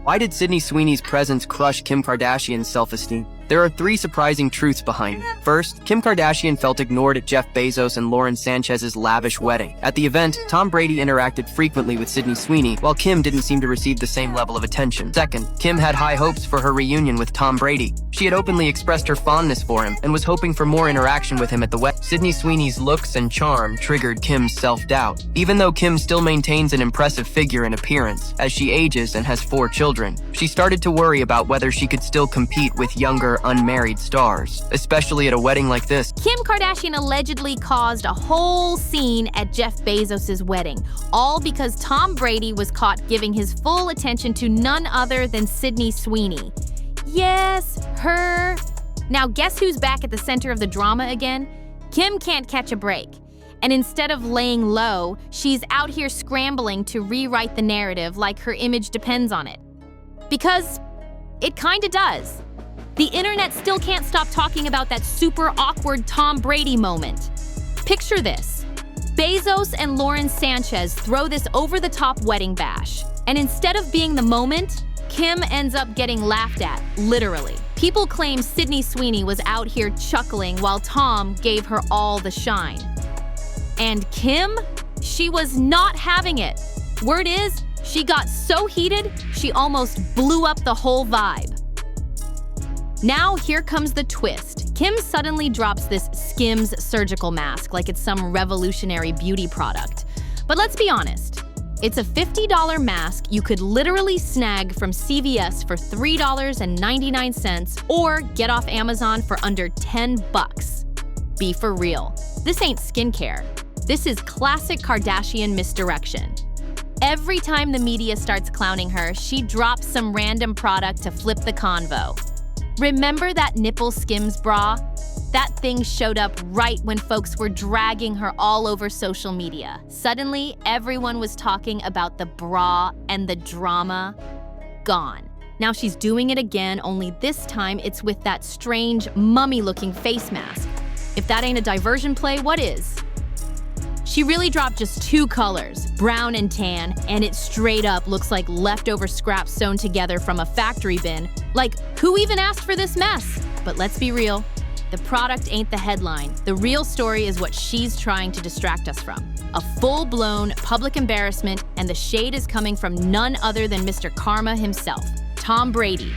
Why did Sydney Sweeney's presence crush Kim Kardashian's self-esteem? There are 3 surprising truths behind it. First, Kim Kardashian felt ignored at Jeff Bezos and Lauren Sanchez's lavish wedding. At the event, Tom Brady interacted frequently with Sydney Sweeney, while Kim didn't seem to receive the same level of attention. Second, Kim had high hopes for her reunion with Tom Brady. She had openly expressed her fondness for him and was hoping for more interaction with him at the wedding. Sydney Sweeney's looks and charm triggered Kim's self-doubt. Even though Kim still maintains an impressive figure and appearance, as she ages and has 4 children, she started to worry about whether she could still compete with younger, unmarried stars, especially at a wedding like this. Kim Kardashian allegedly caused a whole scene at Jeff Bezos' wedding, all because Tom Brady was caught giving his full attention to none other than Sydney Sweeney. Yes, her. Now guess who's back at the center of the drama again? Kim can't catch a break. And instead of laying low, she's out here scrambling to rewrite the narrative like her image depends on it. Because it kinda does. The internet still can't stop talking about that super awkward Tom Brady moment. Picture this. Bezos and Lauren Sanchez throw this over-the-top wedding bash. And instead of being the moment, Kim ends up getting laughed at, literally. People claim Sydney Sweeney was out here chuckling while Tom gave her all the shine. And Kim? She was not having it. Word is, she got so heated, she almost blew up the whole vibe. Now here comes the twist. Kim suddenly drops this Skims surgical mask like it's some revolutionary beauty product. But let's be honest, it's a $50 mask you could literally snag from CVS for $3.99 or get off Amazon for under 10 bucks. Be for real. This ain't skincare. This is classic Kardashian misdirection. Every time the media starts clowning her, she drops some random product to flip the convo. Remember that nipple Skims bra? That thing showed up right when folks were dragging her all over social media. Suddenly, everyone was talking about the bra and the drama. Gone. Now she's doing it again, only this time it's with that strange, mummy-looking face mask. If that ain't a diversion play, what is? She really dropped just 2 colors, brown and tan, and it straight up looks like leftover scraps sewn together from a factory bin. Like, who even asked for this mess? But let's be real, the product ain't the headline. The real story is what she's trying to distract us from. A full-blown public embarrassment, and the shade is coming from none other than Mr. Karma himself, Tom Brady.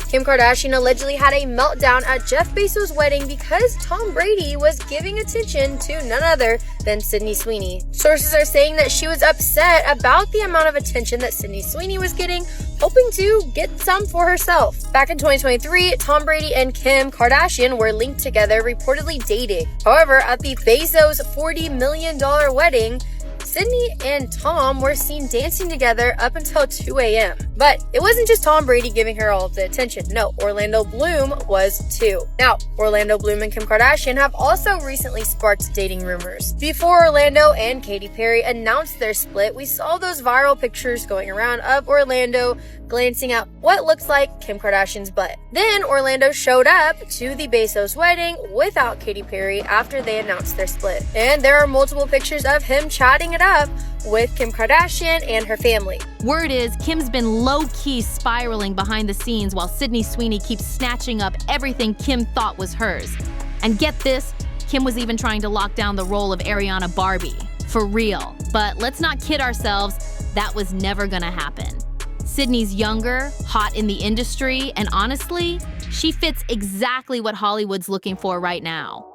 Kim Kardashian allegedly had a meltdown at Jeff Bezos' wedding because Tom Brady was giving attention to none other than Sydney Sweeney. Sources are saying that she was upset about the amount of attention that Sydney Sweeney was getting, hoping to get some for herself. Back in 2023, Tom Brady and Kim Kardashian were linked together, reportedly dating. However, at the Bezos' $40 million wedding, Sydney and Tom were seen dancing together up until 2 a.m. But it wasn't just Tom Brady giving her all of the attention. No, Orlando Bloom was too. Now, Orlando Bloom and Kim Kardashian have also recently sparked dating rumors. Before Orlando and Katy Perry announced their split, we saw those viral pictures going around of Orlando glancing at what looks like Kim Kardashian's butt. Then Orlando showed up to the Bezos wedding without Katy Perry after they announced their split. And there are multiple pictures of him chatting it up with Kim Kardashian and her family. Word is, Kim's been low-key spiraling behind the scenes while Sydney Sweeney keeps snatching up everything Kim thought was hers. And get this, Kim was even trying to lock down the role of Ariana Barbie. For real. But let's not kid ourselves, that was never gonna happen. Sydney's younger, hot in the industry, and honestly, she fits exactly what Hollywood's looking for right now.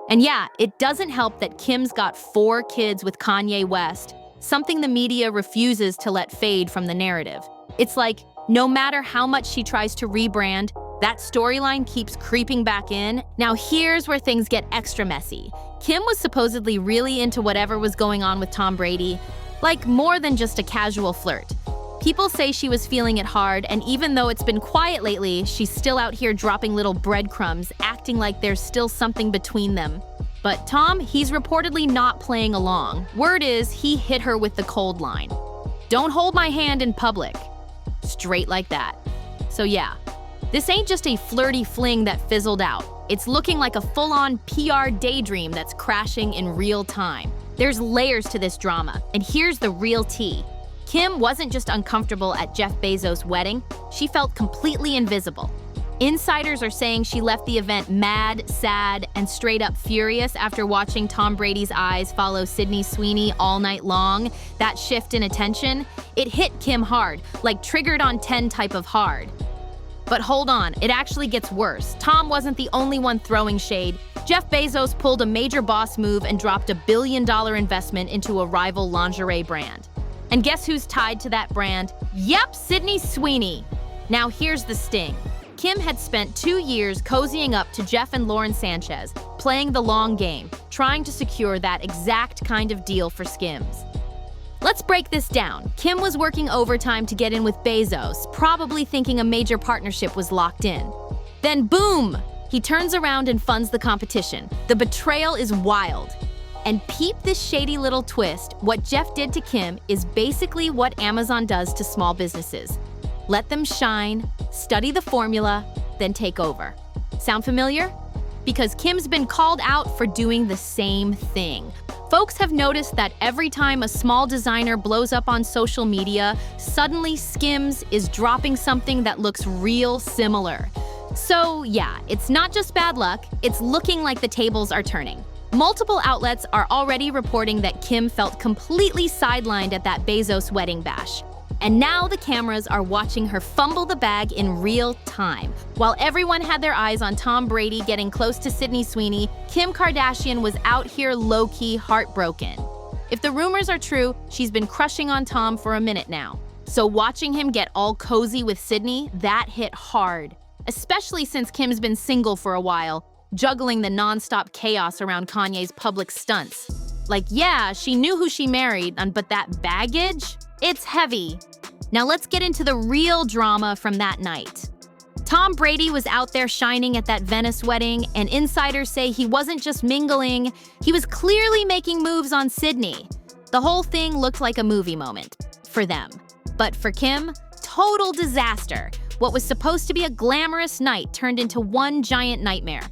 And yeah, it doesn't help that Kim's got 4 kids with Kanye West, something the media refuses to let fade from the narrative. It's like, no matter how much she tries to rebrand, that storyline keeps creeping back in. Now here's where things get extra messy. Kim was supposedly really into whatever was going on with Tom Brady, like more than just a casual flirt. People say she was feeling it hard, and even though it's been quiet lately, she's still out here dropping little breadcrumbs, acting like there's still something between them. But Tom, he's reportedly not playing along. Word is, he hit her with the cold line. Don't hold my hand in public. Straight like that. So yeah, this ain't just a flirty fling that fizzled out. It's looking like a full-on PR daydream that's crashing in real time. There's layers to this drama, and here's the real tea. Kim wasn't just uncomfortable at Jeff Bezos' wedding, she felt completely invisible. Insiders are saying she left the event mad, sad, and straight up furious after watching Tom Brady's eyes follow Sydney Sweeney all night long. That shift in attention, it hit Kim hard, like triggered on 10 type of hard. But hold on, it actually gets worse. Tom wasn't the only one throwing shade. Jeff Bezos pulled a major boss move and dropped $1 billion investment into a rival lingerie brand. And guess who's tied to that brand? Yep, Sydney Sweeney. Now here's the sting. Kim had spent 2 years cozying up to Jeff and Lauren Sanchez, playing the long game, trying to secure that exact kind of deal for Skims. Let's break this down. Kim was working overtime to get in with Bezos, probably thinking a major partnership was locked in. Then boom! He turns around and funds the competition. The betrayal is wild. And peep this shady little twist, what Jeff did to Kim is basically what Amazon does to small businesses. Let them shine, study the formula, then take over. Sound familiar? Because Kim's been called out for doing the same thing. Folks have noticed that every time a small designer blows up on social media, suddenly Skims is dropping something that looks real similar. So yeah, it's not just bad luck, it's looking like the tables are turning. Multiple outlets are already reporting that Kim felt completely sidelined at that Bezos wedding bash. And now the cameras are watching her fumble the bag in real time. While everyone had their eyes on Tom Brady getting close to Sydney Sweeney, Kim Kardashian was out here low-key heartbroken. If the rumors are true, she's been crushing on Tom for a minute now. So watching him get all cozy with Sydney, that hit hard. Especially since Kim's been single for a while, juggling the non-stop chaos around Kanye's public stunts. Like, yeah, she knew who she married, but that baggage? It's heavy. Now let's get into the real drama from that night. Tom Brady was out there shining at that Venice wedding, and insiders say he wasn't just mingling, he was clearly making moves on Sydney. The whole thing looked like a movie moment for them. But for Kim, total disaster. What was supposed to be a glamorous night turned into one giant nightmare.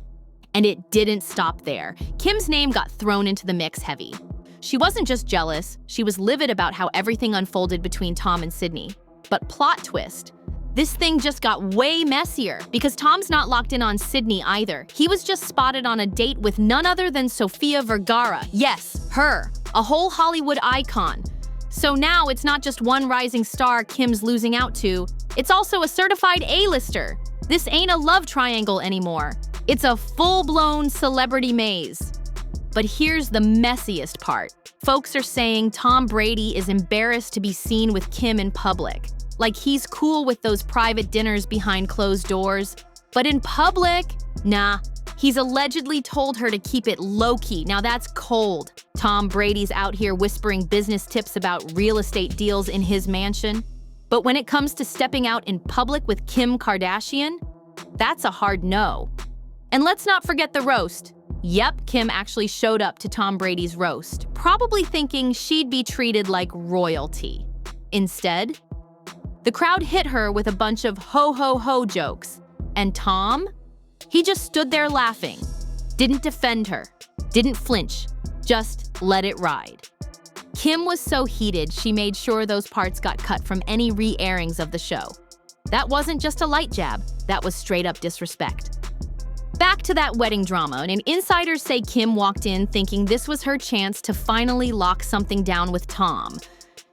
And it didn't stop there. Kim's name got thrown into the mix heavy. She wasn't just jealous, she was livid about how everything unfolded between Tom and Sydney. But plot twist, this thing just got way messier because Tom's not locked in on Sydney either. He was just spotted on a date with none other than Sofia Vergara. Yes, her, a whole Hollywood icon. So now it's not just one rising star Kim's losing out to, it's also a certified A-lister. This ain't a love triangle anymore. It's a full-blown celebrity maze. But here's the messiest part. Folks are saying Tom Brady is embarrassed to be seen with Kim in public. Like he's cool with those private dinners behind closed doors. But in public, nah. He's allegedly told her to keep it low-key. Now that's cold. Tom Brady's out here whispering business tips about real estate deals in his mansion. But when it comes to stepping out in public with Kim Kardashian, that's a hard no. And let's not forget the roast. Yep, Kim actually showed up to Tom Brady's roast, probably thinking she'd be treated like royalty. Instead, the crowd hit her with a bunch of ho-ho-ho jokes. And Tom? He just stood there laughing, didn't defend her, didn't flinch, just let it ride. Kim was so heated, she made sure those parts got cut from any re-airings of the show. That wasn't just a light jab, that was straight-up disrespect. Back to that wedding drama, and insiders say Kim walked in thinking this was her chance to finally lock something down with Tom.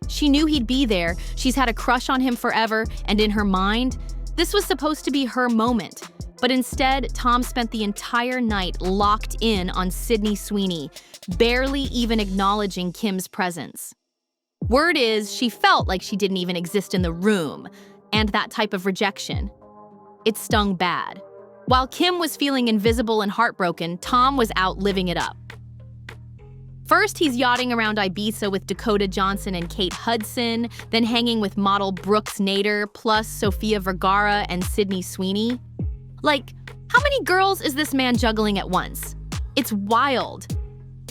She knew he'd be there, she's had a crush on him forever, and in her mind, this was supposed to be her moment. But instead, Tom spent the entire night locked in on Sydney Sweeney, barely even acknowledging Kim's presence. Word is, she felt like she didn't even exist in the room, and that type of rejection. It stung bad. While Kim was feeling invisible and heartbroken, Tom was out living it up. First, he's yachting around Ibiza with Dakota Johnson and Kate Hudson, then hanging with model Brooks Nader, plus Sofia Vergara and Sydney Sweeney. Like, how many girls is this man juggling at once? It's wild.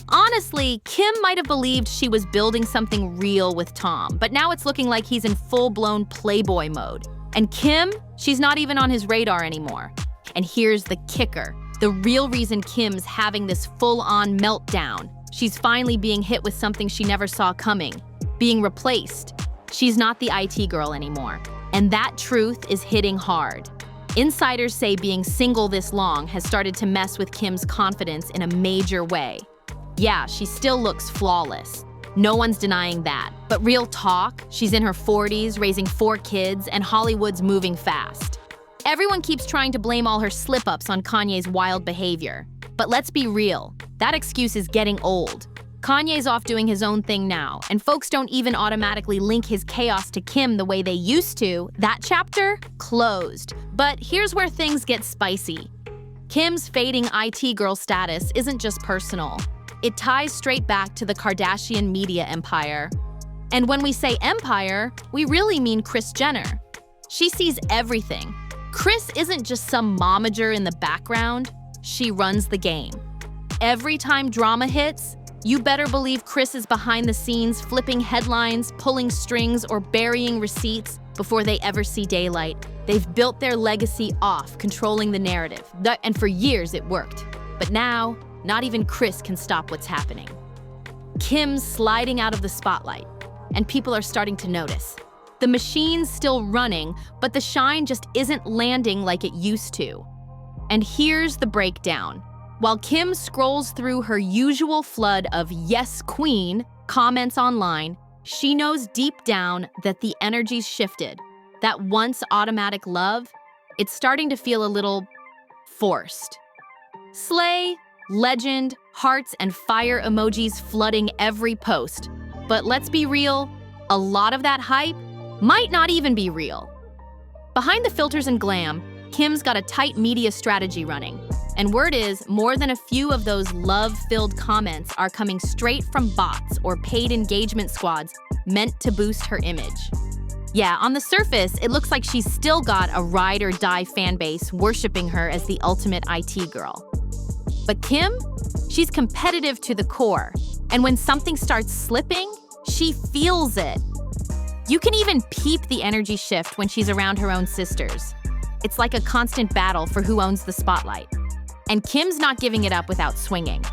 Honestly, Kim might have believed she was building something real with Tom, but now it's looking like he's in full-blown playboy mode. And Kim, she's not even on his radar anymore. And here's the kicker. The real reason Kim's having this full-on meltdown. She's finally being hit with something she never saw coming. Being replaced. She's not the IT girl anymore, and that truth is hitting hard. Insiders say being single this long has started to mess with Kim's confidence in a major way. Yeah, she still looks flawless. No one's denying that. But real talk, she's in her 40s, raising 4 kids, and Hollywood's moving fast. Everyone keeps trying to blame all her slip-ups on Kanye's wild behavior. But let's be real, that excuse is getting old. Kanye's off doing his own thing now, and folks don't even automatically link his chaos to Kim the way they used to. That chapter? Closed. But here's where things get spicy. Kim's fading IT girl status isn't just personal. It ties straight back to the Kardashian media empire. And when we say empire, we really mean Kris Jenner. She sees everything. Kris isn't just some momager in the background, she runs the game. Every time drama hits, you better believe Kris is behind the scenes flipping headlines, pulling strings, or burying receipts before they ever see daylight. They've built their legacy off controlling the narrative, and for years it worked. But now, not even Kris can stop what's happening. Kim's sliding out of the spotlight, and people are starting to notice. The machine's still running, but the shine just isn't landing like it used to. And here's the breakdown. While Kim scrolls through her usual flood of "yes, queen" comments online, she knows deep down that the energy's shifted. That once automatic love, it's starting to feel a little forced. Slay, legend, hearts, and fire emojis flooding every post. But let's be real, a lot of that hype might not even be real. Behind the filters and glam, Kim's got a tight media strategy running. And word is, more than a few of those love-filled comments are coming straight from bots or paid engagement squads meant to boost her image. Yeah, on the surface, it looks like she's still got a ride-or-die fan base worshiping her as the ultimate IT girl. But Kim, she's competitive to the core. And when something starts slipping, she feels it. You can even peep the energy shift when she's around her own sisters. It's like a constant battle for who owns the spotlight. And Kim's not giving it up without swinging.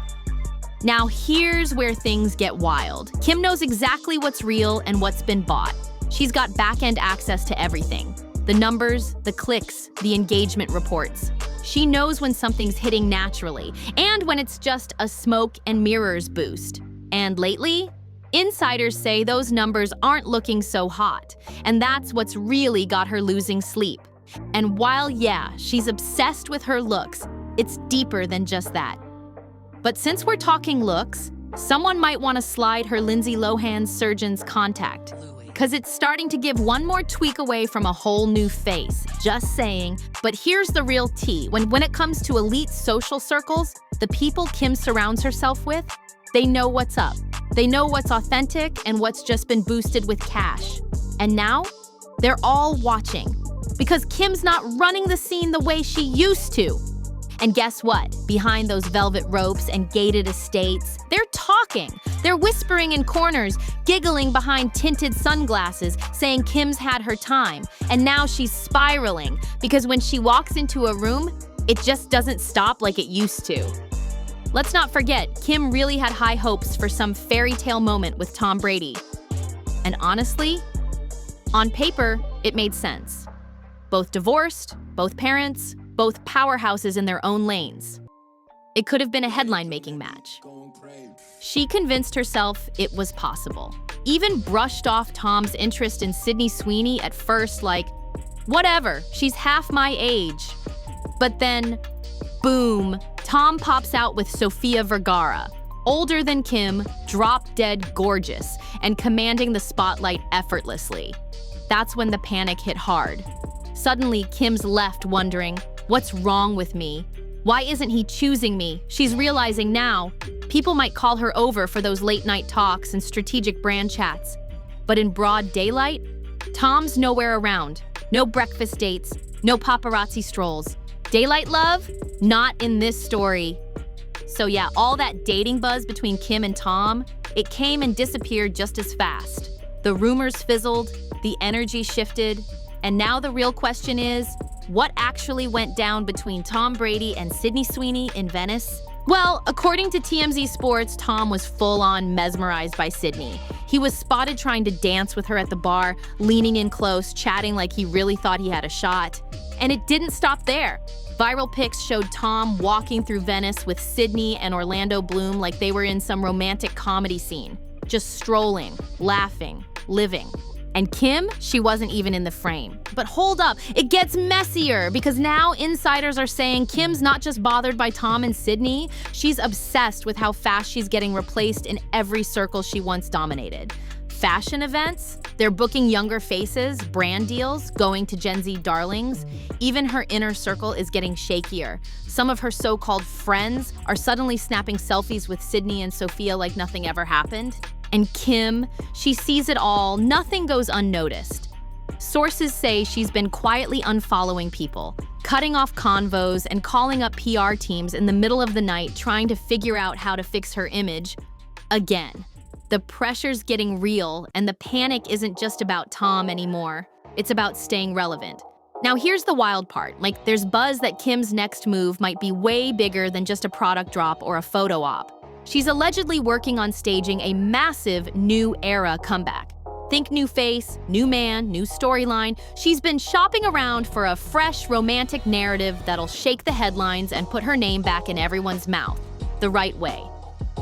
Now here's where things get wild. Kim knows exactly what's real and what's been bought. She's got back-end access to everything. The numbers, the clicks, the engagement reports. She knows when something's hitting naturally and when it's just a smoke and mirrors boost. And lately, insiders say those numbers aren't looking so hot, and that's what's really got her losing sleep. And while, yeah, she's obsessed with her looks, it's deeper than just that. But since we're talking looks, someone might want to slide her Lindsay Lohan's surgeon's contact, because it's starting to give one more tweak away from a whole new face. Just saying. But here's the real tea. When it comes to elite social circles, the people Kim surrounds herself with, they know what's up. They know what's authentic and what's just been boosted with cash. And now, they're all watching. Because Kim's not running the scene the way she used to. And guess what? Behind those velvet ropes and gated estates, they're talking. They're whispering in corners, giggling behind tinted sunglasses, saying Kim's had her time. And now she's spiraling, because when she walks into a room, it just doesn't stop like it used to. Let's not forget, Kim really had high hopes for some fairy tale moment with Tom Brady. And honestly, on paper, it made sense. Both divorced, both parents, both powerhouses in their own lanes. It could have been a headline-making match. She convinced herself it was possible. Even brushed off Tom's interest in Sydney Sweeney at first like, whatever, she's half my age. But then, boom, Tom pops out with Sofia Vergara, older than Kim, drop-dead gorgeous, and commanding the spotlight effortlessly. That's when the panic hit hard. Suddenly, Kim's left wondering, what's wrong with me? Why isn't he choosing me? She's realizing now, people might call her over for those late-night talks and strategic brand chats. But in broad daylight, Tom's nowhere around. No breakfast dates, no paparazzi strolls. Daylight love? Not in this story. So yeah, all that dating buzz between Kim and Tom, it came and disappeared just as fast. The rumors fizzled, the energy shifted, and now the real question is, what actually went down between Tom Brady and Sydney Sweeney in Venice? Well, according to TMZ Sports, Tom was full-on mesmerized by Sydney. He was spotted trying to dance with her at the bar, leaning in close, chatting like he really thought he had a shot. And it didn't stop there. Viral pics showed Tom walking through Venice with Sydney and Orlando Bloom like they were in some romantic comedy scene, just strolling, laughing, living. And Kim, she wasn't even in the frame. But hold up, it gets messier because now insiders are saying Kim's not just bothered by Tom and Sydney, she's obsessed with how fast she's getting replaced in every circle she once dominated. Fashion events, they're booking younger faces, brand deals, going to Gen Z darlings. Even her inner circle is getting shakier. Some of her so-called friends are suddenly snapping selfies with Sydney and Sophia like nothing ever happened. And Kim, she sees it all, nothing goes unnoticed. Sources say she's been quietly unfollowing people, cutting off convos and calling up PR teams in the middle of the night trying to figure out how to fix her image. Again, the pressure's getting real and the panic isn't just about Tom anymore. It's about staying relevant. Now here's the wild part, there's buzz that Kim's next move might be way bigger than just a product drop or a photo op. She's allegedly working on staging a massive new era comeback. Think new face, new man, new storyline. She's been shopping around for a fresh romantic narrative that'll shake the headlines and put her name back in everyone's mouth, the right way.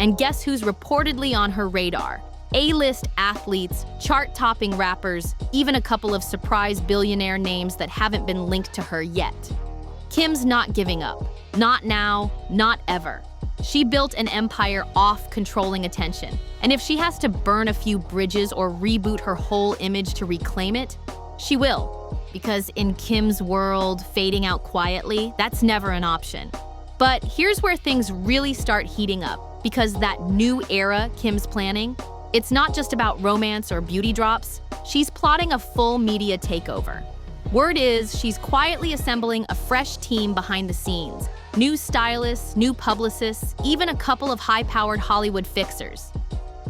And guess who's reportedly on her radar? A-list athletes, chart-topping rappers, even a couple of surprise billionaire names that haven't been linked to her yet. Kim's not giving up. Not now, not ever. She built an empire off controlling attention. And if she has to burn a few bridges or reboot her whole image to reclaim it, she will. Because in Kim's world, fading out quietly, that's never an option. But here's where things really start heating up. Because that new era Kim's planning, it's not just about romance or beauty drops. She's plotting a full media takeover. Word is she's quietly assembling a fresh team behind the scenes. New stylists, new publicists, even a couple of high-powered Hollywood fixers.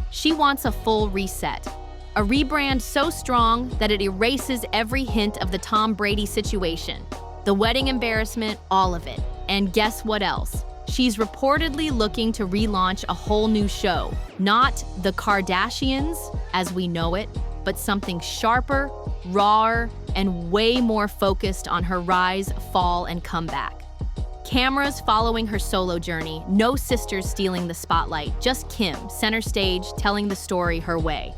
She wants a full reset. A rebrand so strong that it erases every hint of the Tom Brady situation. The wedding embarrassment, all of it. And guess what else? She's reportedly looking to relaunch a whole new show. Not The Kardashians, as we know it, but something sharper, rawer, and way more focused on her rise, fall, and comeback. Cameras following her solo journey, no sisters stealing the spotlight, just Kim, center stage, telling the story her way.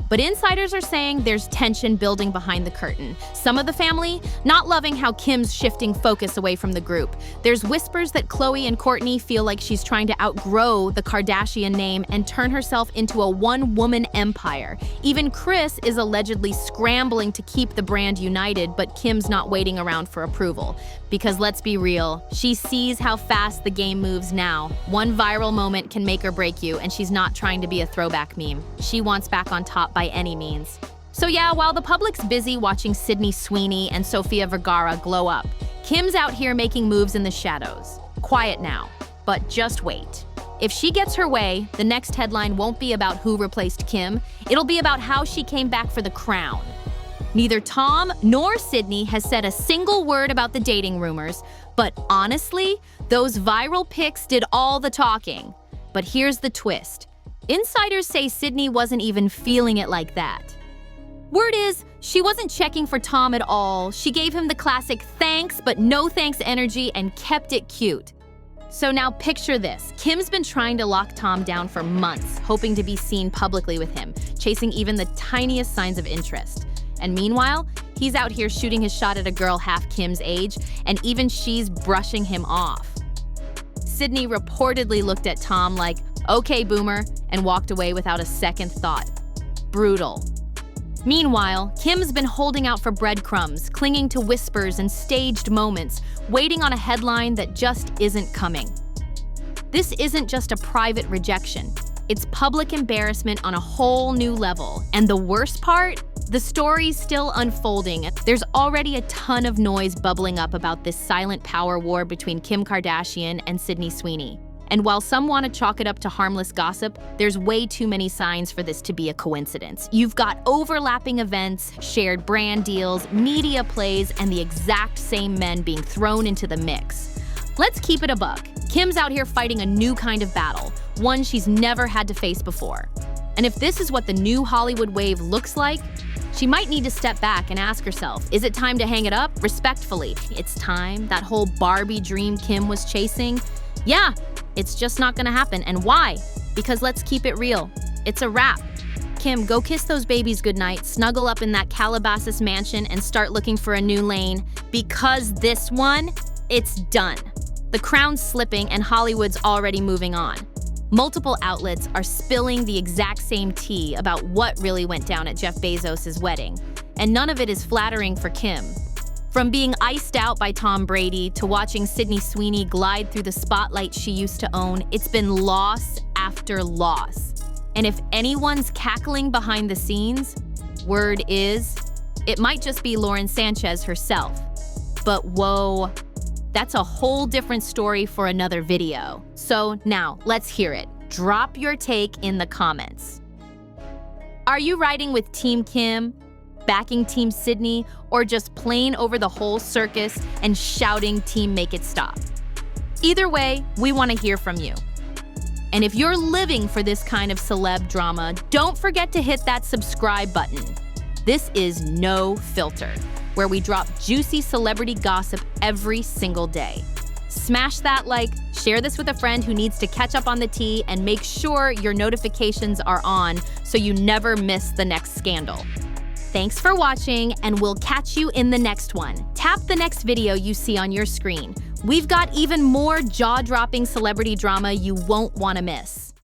But insiders are saying there's tension building behind the curtain. Some of the family not loving how Kim's shifting focus away from the group. There's whispers that Khloe and Kourtney feel like she's trying to outgrow the Kardashian name and turn herself into a one-woman empire. Even Kris is allegedly scrambling to keep the brand united, but Kim's not waiting around for approval. Because let's be real, she sees how fast the game moves now. One viral moment can make or break you, and she's not trying to be a throwback meme. She wants back on top by any means. So yeah, while the public's busy watching Sydney Sweeney and Sofia Vergara glow up, Kim's out here making moves in the shadows. Quiet now, but just wait. If she gets her way, the next headline won't be about who replaced Kim, it'll be about how she came back for the crown. Neither Tom nor Sydney has said a single word about the dating rumors, but honestly, those viral pics did all the talking. But here's the twist. Insiders say Sydney wasn't even feeling it like that. Word is, she wasn't checking for Tom at all. She gave him the classic thanks but no thanks energy and kept it cute. So now picture this. Kim's been trying to lock Tom down for months, hoping to be seen publicly with him, chasing even the tiniest signs of interest. And meanwhile, he's out here shooting his shot at a girl half Kim's age, and even she's brushing him off. Sydney reportedly looked at Tom like, "Okay, boomer," and walked away without a second thought. Brutal. Meanwhile, Kim's been holding out for breadcrumbs, clinging to whispers and staged moments, waiting on a headline that just isn't coming. This isn't just a private rejection. It's public embarrassment on a whole new level. And the worst part? The story's still unfolding. There's already a ton of noise bubbling up about this silent power war between Kim Kardashian and Sydney Sweeney. And while some want to chalk it up to harmless gossip, there's way too many signs for this to be a coincidence. You've got overlapping events, shared brand deals, media plays, and the exact same men being thrown into the mix. Let's keep it a buck. Kim's out here fighting a new kind of battle, one she's never had to face before. And if this is what the new Hollywood wave looks like, she might need to step back and ask herself, is it time to hang it up? Respectfully, it's time. That whole Barbie dream Kim was chasing? Yeah, it's just not gonna happen. And why? Because let's keep it real. It's a wrap. Kim, go kiss those babies goodnight, snuggle up in that Calabasas mansion, and start looking for a new lane. Because this one, it's done. The crown's slipping and Hollywood's already moving on. Multiple outlets are spilling the exact same tea about what really went down at Jeff Bezos' wedding, and none of it is flattering for Kim. From being iced out by Tom Brady to watching Sydney Sweeney glide through the spotlight she used to own, it's been loss after loss. And if anyone's cackling behind the scenes, word is, it might just be Lauren Sanchez herself. But whoa, that's a whole different story for another video. So now, let's hear it. Drop your take in the comments. Are you riding with Team Kim, backing Team Sydney, or just playing over the whole circus and shouting Team Make It Stop? Either way, we want to hear from you. And if you're living for this kind of celeb drama, don't forget to hit that subscribe button. This is No Filter, where we drop juicy celebrity gossip every single day. Smash that like, share this with a friend who needs to catch up on the tea, and make sure your notifications are on so you never miss the next scandal. Thanks for watching, and we'll catch you in the next one. Tap the next video you see on your screen. We've got even more jaw-dropping celebrity drama you won't want to miss.